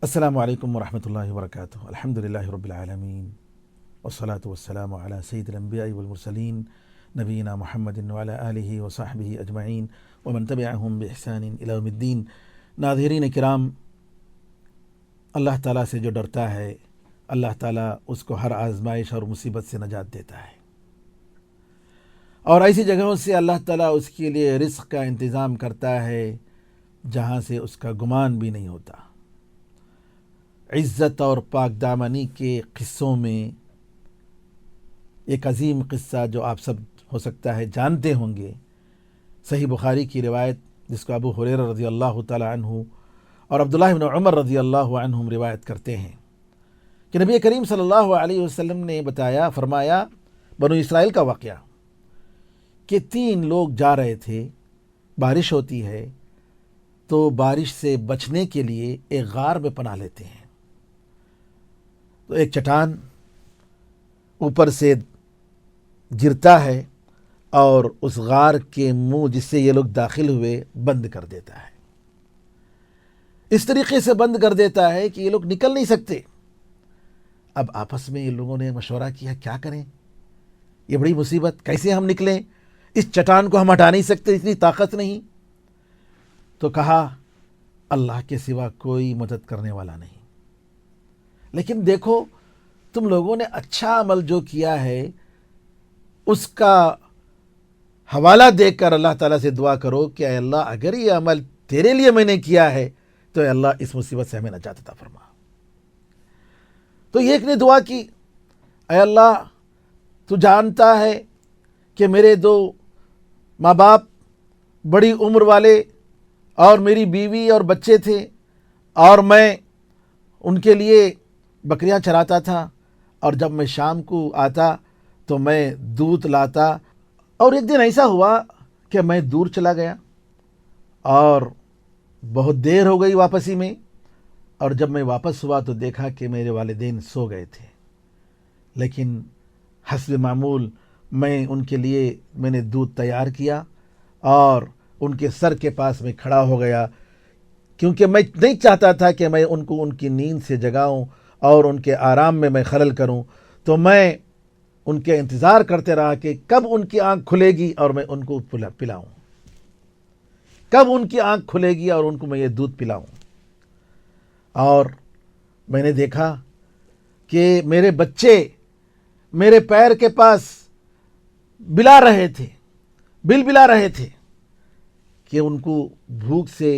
السلام علیکم ورحمۃ اللہ وبرکاتہ۔ الحمدللہ رب العالمین والصلاة والسلام علی سید الانبیاء والمرسلین نبینا محمد وعلی آلہ وصحبہ اجمعین ومن تبعہم بإحسان الی یوم الدین۔ ناظرین کرام، اللہ تعالیٰ سے جو ڈرتا ہے اللہ تعالیٰ اس کو ہر آزمائش اور مصیبت سے نجات دیتا ہے، اور ایسی جگہوں سے اللہ تعالیٰ اس کے لیے رزق کا انتظام کرتا ہے جہاں سے اس کا گمان بھی نہیں ہوتا۔ عزت اور پاک دامنی کے قصوں میں ایک عظیم قصہ جو آپ سب ہو سکتا ہے جانتے ہوں گے، صحیح بخاری کی روایت جس کو ابو ہریرہ رضی اللہ تعالی عنہ اور عبداللہ بن عمر رضی اللہ عنہم روایت کرتے ہیں کہ نبی کریم صلی اللہ علیہ وسلم نے فرمایا بنو اسرائیل کا واقعہ کہ 3 لوگ جا رہے تھے، بارش ہوتی ہے تو بارش سے بچنے کے لیے ایک غار میں پناہ لیتے ہیں۔ تو ایک چٹان اوپر سے گرتا ہے اور اس غار کے منہ جس سے یہ لوگ داخل ہوئے بند کر دیتا ہے، اس طریقے سے بند کر دیتا ہے کہ یہ لوگ نکل نہیں سکتے۔ اب آپس میں یہ لوگوں نے مشورہ کیا کیا کریں، یہ بڑی مصیبت، کیسے ہم نکلیں، اس چٹان کو ہم ہٹا نہیں سکتے، اتنی طاقت نہیں۔ تو کہا اللہ کے سوا کوئی مدد کرنے والا نہیں، لیکن دیکھو تم لوگوں نے اچھا عمل جو کیا ہے اس کا حوالہ دے کر اللہ تعالیٰ سے دعا کرو کہ اے اللہ اگر یہ عمل تیرے لیے میں نے کیا ہے تو اے اللہ اس مصیبت سے ہمیں نجات عطا فرما۔ تو ایک نے دعا کی، اے اللہ تو جانتا ہے کہ میرے 2 ماں باپ بڑی عمر والے اور میری بیوی اور بچے تھے، اور میں ان کے لیے بکریاں چراتا تھا، اور جب میں شام کو آتا تو میں دودھ لاتا، اور ایک دن ایسا ہوا کہ میں دور چلا گیا اور بہت دیر ہو گئی واپسی میں، اور جب میں واپس ہوا تو دیکھا کہ میرے والدین سو گئے تھے، لیکن حسب معمول میں ان کے لیے میں نے دودھ تیار کیا اور ان کے سر کے پاس میں کھڑا ہو گیا، کیونکہ میں نہیں چاہتا تھا کہ میں ان کو ان کی نیند سے جگاؤں اور ان کے آرام میں کھلل کروں۔ تو میں ان کے انتظار کرتے رہا کہ کب ان کی آنکھ کھلے گی اور میں ان کو پلاؤں، کب ان کی آنکھ کھلے گی اور ان کو میں یہ دودھ پلاؤں۔ اور میں نے دیکھا کہ میرے بچے میرے پیر کے پاس بلا رہے تھے کہ ان کو بھوک سے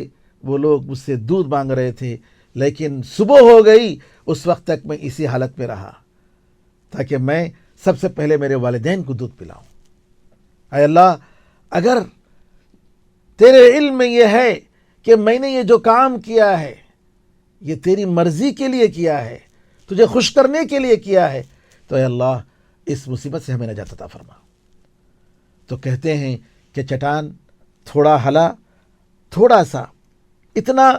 وہ لوگ مجھ سے دودھ مانگ رہے تھے، لیکن صبح ہو گئی اس وقت تک میں اسی حالت میں رہا تاکہ میں سب سے پہلے میرے والدین کو دودھ پلاؤں۔ اے اللہ اگر تیرے علم میں یہ ہے کہ میں نے یہ جو کام کیا ہے یہ تیری مرضی کے لیے کیا ہے، تجھے خوش کرنے کے لیے کیا ہے، تو اے اللہ اس مصیبت سے ہمیں نجات عطا فرما۔ تو کہتے ہیں کہ چٹان تھوڑا ہلا، تھوڑا سا، اتنا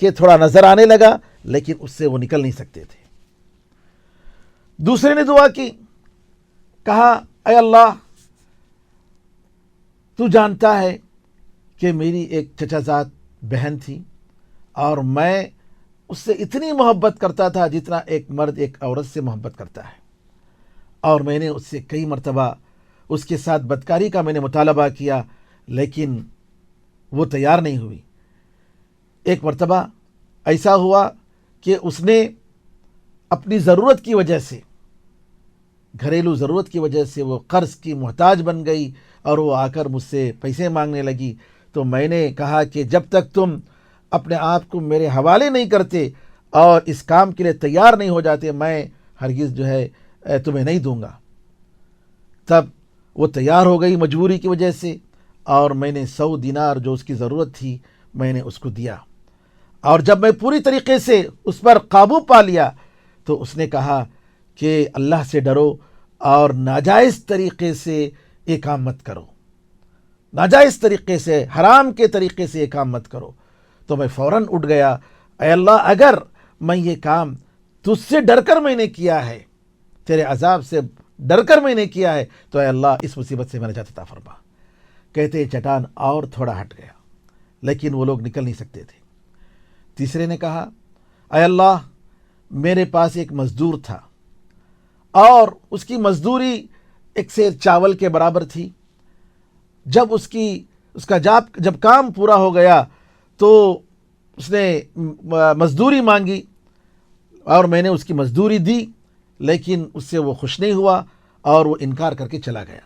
کہ تھوڑا نظر آنے لگا، لیکن اس سے وہ نکل نہیں سکتے تھے۔ دوسرے نے دعا کی، کہا اے اللہ تو جانتا ہے کہ میری ایک چچا زاد بہن تھی اور میں اس سے اتنی محبت کرتا تھا جتنا ایک مرد ایک عورت سے محبت کرتا ہے، اور میں نے اس سے کئی مرتبہ اس کے ساتھ بدکاری کا میں نے مطالبہ کیا لیکن وہ تیار نہیں ہوئی۔ ایک مرتبہ ایسا ہوا کہ اس نے اپنی ضرورت کی وجہ سے، گھریلو ضرورت کی وجہ سے وہ قرض کی محتاج بن گئی اور وہ آ کر مجھ سے پیسے مانگنے لگی۔ تو میں نے کہا کہ جب تک تم اپنے آپ کو میرے حوالے نہیں کرتے اور اس کام کے لیے تیار نہیں ہو جاتے میں ہرگز تمہیں نہیں دوں گا۔ تب وہ تیار ہو گئی مجبوری کی وجہ سے، اور میں نے 100 دینار جو اس کی ضرورت تھی میں نے اس کو دیا، اور جب میں پوری طریقے سے اس پر قابو پا لیا تو اس نے کہا کہ اللہ سے ڈرو اور ناجائز طریقے سے یہ کام مت کرو، ناجائز طریقے سے، حرام کے طریقے سے یہ کام مت کرو۔ تو میں فوراً اٹھ گیا، اے اللہ اگر میں یہ کام تجھ سے ڈر کر میں نے کیا ہے، تیرے عذاب سے ڈر کر میں نے کیا ہے، تو اے اللہ اس مصیبت سے میں نجات عطا فرما۔ کہتے چٹان اور تھوڑا ہٹ گیا لیکن وہ لوگ نکل نہیں سکتے تھے۔ تیسرے نے کہا اے اللہ میرے پاس ایک مزدور تھا اور اس کی مزدوری ایک سیر چاول کے برابر تھی. جب اس کا جب کام پورا ہو گیا تو اس نے مزدوری مانگی اور میں نے اس کی مزدوری دی، لیکن اس سے وہ خوش نہیں ہوا اور وہ انکار کر کے چلا گیا.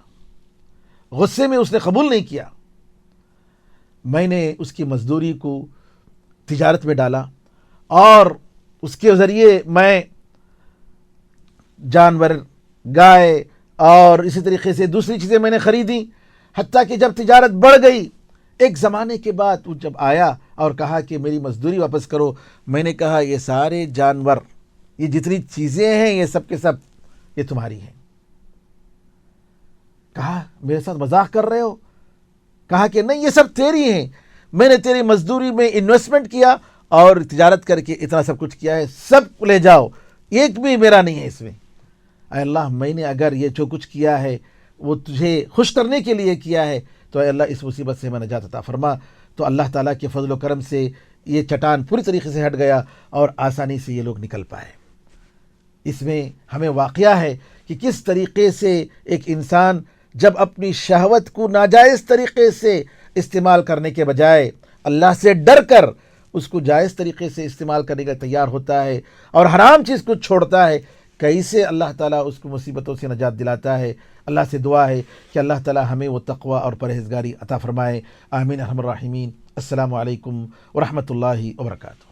غصے میں اس نے قبول نہیں کیا. میں نے اس کی مزدوری کو تجارت میں ڈالا اور اس کے ذریعے میں جانور، گائے اور اسی طریقے سے دوسری چیزیں میں نے خریدی، حتیٰ کہ جب تجارت بڑھ گئی ایک زمانے کے بعد وہ جب آیا اور کہا کہ میری مزدوری واپس کرو، میں نے کہا یہ سارے جانور، یہ جتنی چیزیں ہیں یہ سب کے سب یہ تمہاری ہیں. کہا میرے ساتھ مذاق کر رہے ہو؟ کہا کہ نہیں، یہ سب تیری ہیں، میں نے تیری مزدوری میں انویسٹمنٹ کیا اور تجارت کر کے اتنا سب کچھ کیا ہے، سب لے جاؤ، ایک بھی میرا نہیں ہے اس میں. اے اللہ میں نے اگر یہ جو کچھ کیا ہے وہ تجھے خوش کرنے کے لیے کیا ہے تو اے اللہ اس مصیبت سے میں نجات عطا فرما. تو اللہ تعالیٰ کے فضل و کرم سے یہ چٹان پوری طریقے سے ہٹ گیا اور آسانی سے یہ لوگ نکل پائے. اس میں ہمیں واقعہ ہے کہ کس طریقے سے ایک انسان جب اپنی شہوت کو ناجائز طریقے سے استعمال کرنے کے بجائے اللہ سے ڈر کر اس کو جائز طریقے سے استعمال کرنے کا تیار ہوتا ہے اور حرام چیز کو چھوڑتا ہے، کیسے اللہ تعالیٰ اس کو مصیبتوں سے نجات دلاتا ہے. اللہ سے دعا ہے کہ اللہ تعالیٰ ہمیں وہ تقوی اور پرہیزگاری عطا فرمائے. آمین ارحم الراحمین. السلام علیکم ورحمۃ اللہ وبرکاتہ.